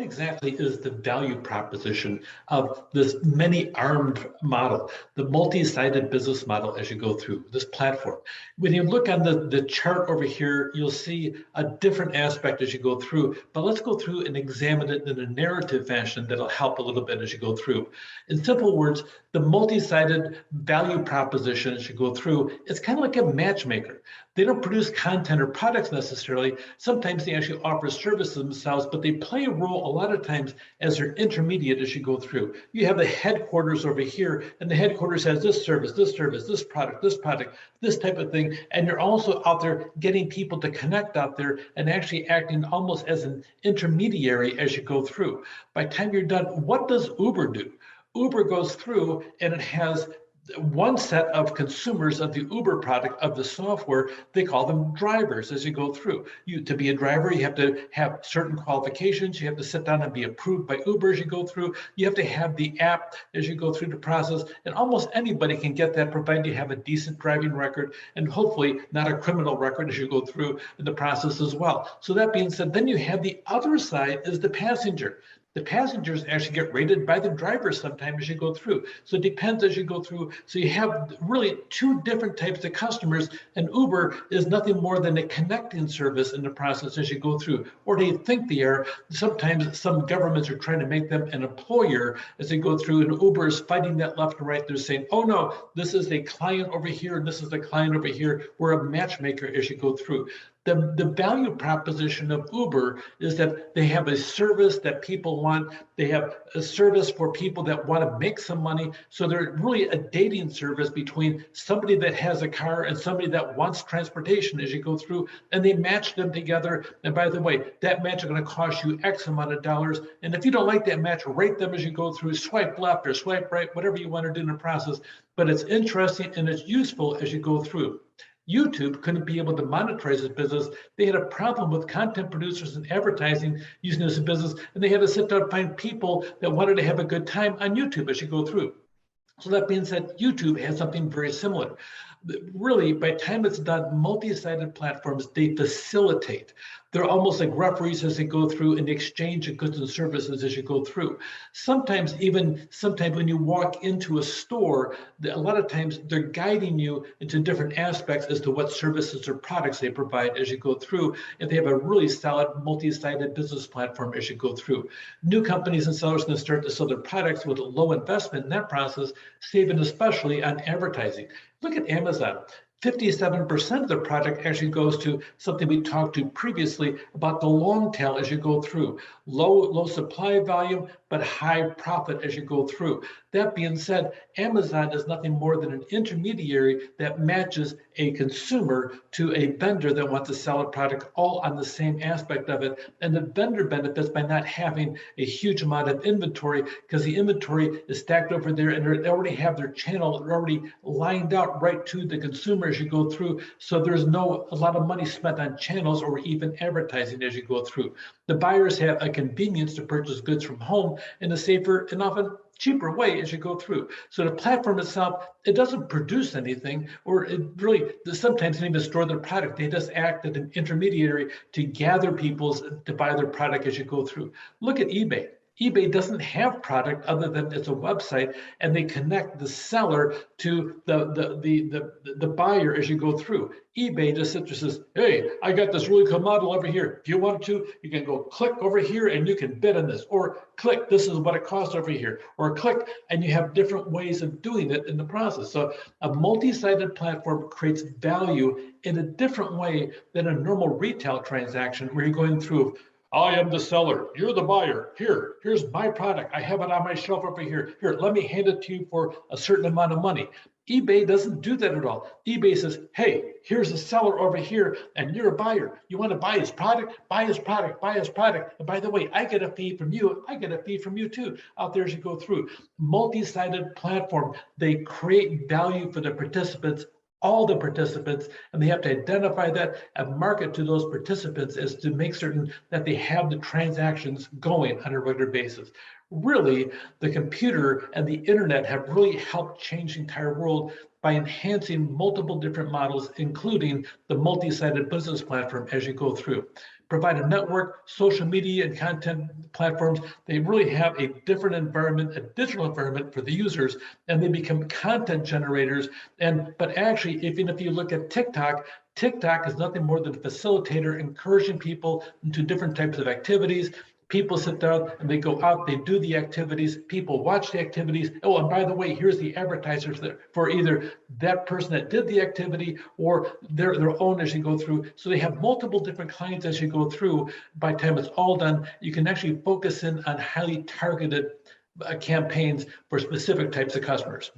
exactly is the value proposition of this many-armed model, the multi-sided business model as you go through this platform? When you look on the chart over here, you'll see a different aspect as you go through, but let's go through and examine it in a narrative fashion that'll help a little bit as you go through. In simple words, the multi-sided value proposition as you go through, it's kind of like a matchmaker. They don't produce content or products necessarily. Sometimes they actually offer services themselves, but they play a role a lot of times as their intermediate as you go through. You have the headquarters over here, and the headquarters has this service, this product, this type of thing. And you're also out there getting people to connect out there and actually acting almost as an intermediary as you go through. By the time you're done, what does Uber do? Uber goes through and it has one set of consumers of the Uber product, of the software. They call them drivers as you go through. To be a driver, you have to have certain qualifications. You have to sit down and be approved by Uber as you go through. You have to have the app as you go through the process. And almost anybody can get that, provided you have a decent driving record and hopefully not a criminal record as you go through in the process as well. So that being said, then you have the other side is the passenger. The passengers actually get rated by the driver sometimes as you go through. So it depends as you go through. So you have really two different types of customers, and Uber is nothing more than a connecting service in the process as you go through, or they think they are. Sometimes some governments are trying to make them an employer as they go through, and Uber is fighting that left and right. They're saying, oh no, this is a client over here, and this is a client over here. We're a matchmaker as you go through. The value proposition of Uber is that they have a service that people want. They have a service for people that want to make some money. So they're really a dating service between somebody that has a car and somebody that wants transportation as you go through, and they match them together. And by the way, that match is going to cost you X amount of dollars. And if you don't like that match, rate them as you go through, swipe left or swipe right, whatever you want to do in the process. But it's interesting and it's useful as you go through. YouTube couldn't be able to monetize this business. They had a problem with content producers and advertising using this business, and they had to sit down and find people that wanted to have a good time on YouTube as you go through. So that being said, YouTube has something very similar. Really, by the time it's done, multi-sided platforms, they facilitate. They're almost like referees as they go through in the exchange of goods and services as you go through. Sometimes when you walk into a store, a lot of times they're guiding you into different aspects as to what services or products they provide as you go through. And they have a really solid multi-sided business platform as you go through. New companies and sellers can start to sell their products with low investment in that process, saving especially on advertising. Look at Amazon. 57% of the product actually goes to something we talked to previously about the long tail as you go through. Low supply volume, but high profit as you go through. That being said, Amazon is nothing more than an intermediary that matches a consumer to a vendor that wants to sell a product, all on the same aspect of it. And the vendor benefits by not having a huge amount of inventory, because the inventory is stacked over there and they already have their channel already lined out right to the consumer as you go through. So there's a lot of money spent on channels or even advertising as you go through. The buyers have a convenience to purchase goods from home in a safer and often cheaper way as you go through. So the platform itself, it doesn't produce anything, or it really sometimes doesn't even store their product. They just act as an intermediary to gather people to buy their product as you go through. Look at eBay. eBay doesn't have product other than it's a website, and they connect the seller to the buyer as you go through. eBay just sits and says, hey, I got this really cool model over here. If you want to, you can go click over here and you can bid on this, or click, this is what it costs over here, or click, and you have different ways of doing it in the process. So a multi-sided platform creates value in a different way than a normal retail transaction where you're going through, I am the seller, you're the buyer. Here's my product. I have it on my shelf over here. Here, let me hand it to you for a certain amount of money. eBay doesn't do that at all. eBay says, hey, here's a seller over here, and you're a buyer. You want to buy his product? Buy his product, buy his product. And by the way, I get a fee from you. I get a fee from you too, out there as you go through. Multi-sided platform, they create value for the participants, all the participants, and they have to identify that and market to those participants as to make certain that they have the transactions going on a regular basis. Really, the computer and the internet have really helped change the entire world by enhancing multiple different models, including the multi-sided business platform as you go through. provide a network, social media and content platforms. They really have a different environment, a digital environment for the users, and they become content generators. But actually, even if you look at TikTok, TikTok is nothing more than a facilitator encouraging people into different types of activities. People sit down and they go out, they do the activities, people watch the activities. Oh, and by the way, here's the advertisers for either that person that did the activity or their own as you go through. So they have multiple different clients as you go through. By the time it's all done, you can actually focus in on highly targeted campaigns for specific types of customers.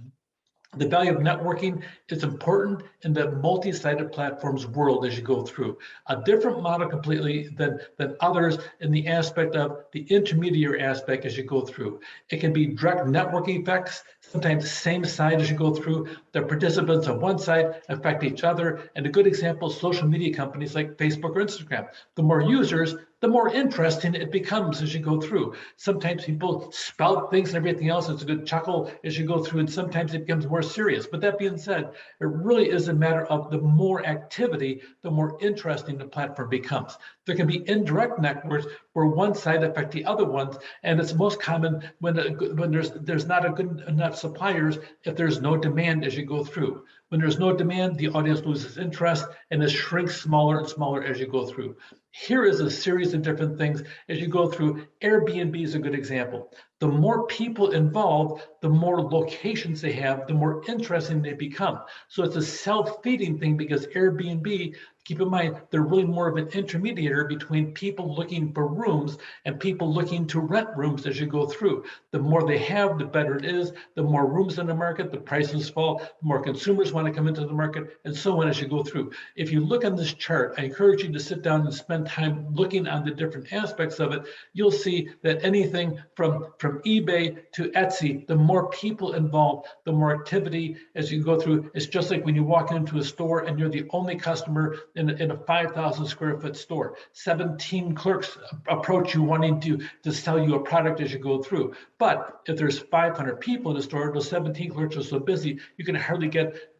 The value of networking is important in the multi-sided platforms world as you go through. A different model completely than others in the aspect of the intermediary aspect as you go through. It can be direct network effects, sometimes same side as you go through. The participants on one side affect each other. And a good example is social media companies like Facebook or Instagram. The more users, the more interesting it becomes as you go through. Sometimes people spout things and everything else. It's a good chuckle as you go through, and sometimes it becomes more serious. But that being said, it really is a matter of the more activity, the more interesting the platform becomes. There can be indirect networks where one side affects the other ones, and it's most common when there's not a good enough suppliers if there's no demand as you go through. When there's no demand, the audience loses interest and it shrinks smaller and smaller as you go through. Here is a series of different things as you go through. Airbnb is a good example. The more people involved, the more locations they have, the more interesting they become. So it's a self-feeding thing because Airbnb, keep in mind, they're really more of an intermediary between people looking for rooms and people looking to rent rooms as you go through. The more they have, the better it is. The more rooms in the market, the prices fall, the more consumers want to come into the market, and so on as you go through. If you look on this chart, I encourage you to sit down and spend time looking on the different aspects of it. You'll see that anything from eBay to Etsy, the more people involved, the more activity as you go through. It's just like when you walk into a store and you're the only customer in a 5,000 square foot store. 17 clerks approach you wanting to sell you a product as you go through. But if there's 500 people in the store, those 17 clerks are so busy, you can hardly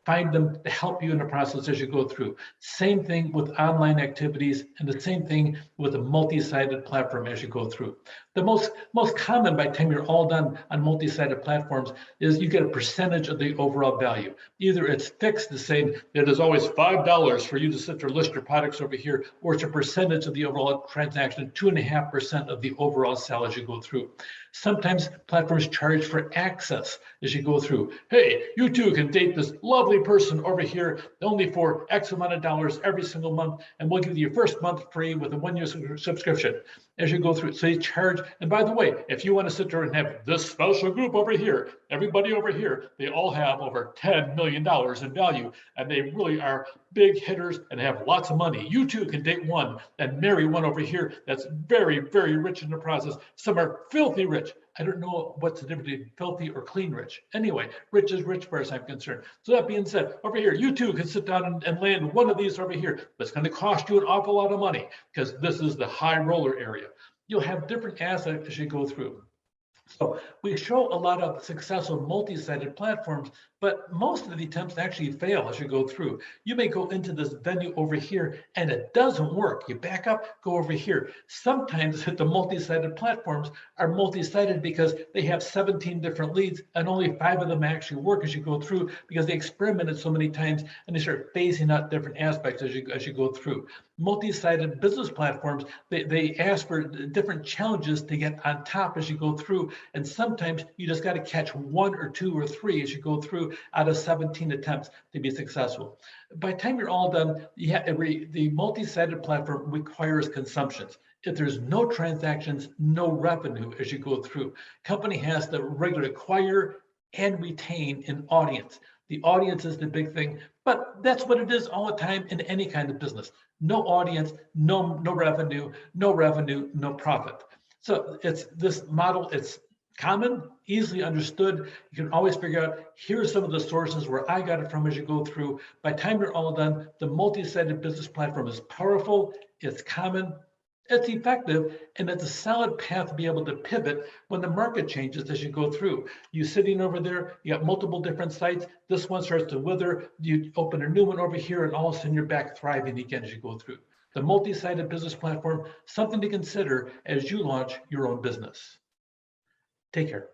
find them to help you in the process as you go through. Same thing with online activities, and the same thing with a multi-sided platform as you go through. The most common by the time you're all done on multi-sided platforms is you get a percentage of the overall value. Either it's fixed to say that there's always $5 for you to sit there list your products over here, or it's a percentage of the overall transaction, 2.5% of the overall sale as you go through. Sometimes platforms charge for access as you go through. Hey, you too can date this lovely person over here only for X amount of dollars every single month, and we'll give you your first month free with a 1-year subscription as you go through. So you charge, and by the way, if you want to sit there and have this special group over here, everybody over here, they all have over $10 million in value, and they really are big hitters and have lots of money. You too can date one and marry one over here that's very, very rich in the process. Some are filthy rich. I don't know what's the difference between filthy or clean rich. Anyway, rich is rich, as far as I'm concerned. So that being said, over here, you too can sit down and land one of these over here. But it's going to cost you an awful lot of money because this is the high roller area. You'll have different assets as you go through. So we show a lot of successful multi-sided platforms, but most of the attempts actually fail as you go through. You may go into this venue over here and it doesn't work. You back up, go over here. Sometimes the multi-sided platforms are multi-sided because they have 17 different leads and only 5 of them actually work as you go through because they experimented so many times and they start phasing out different aspects as you go through. Multi-sided business platforms, they ask for different challenges to get on top as you go through. And sometimes you just got to catch 1 or 2 or 3 as you go through out of 17 attempts to be successful. By the time you're all done, the multi-sided platform requires consumptions. If there's no transactions, no revenue as you go through. Company has to regularly acquire and retain an audience. The audience is the big thing, but that's what it is all the time in any kind of business. No audience, no revenue, no profit. So it's this model, it's common, easily understood. You can always figure out, here's some of the sources where I got it from as you go through. By the time you're all done, the multi-sided business platform is powerful, it's common, It's effective, and it's a solid path to be able to pivot when the market changes as you go through. You sitting over there, you got multiple different sites. This one starts to wither. You open a new one over here, and all of a sudden you're back thriving again as you go through. The multi-sided business platform, something to consider as you launch your own business. Take care.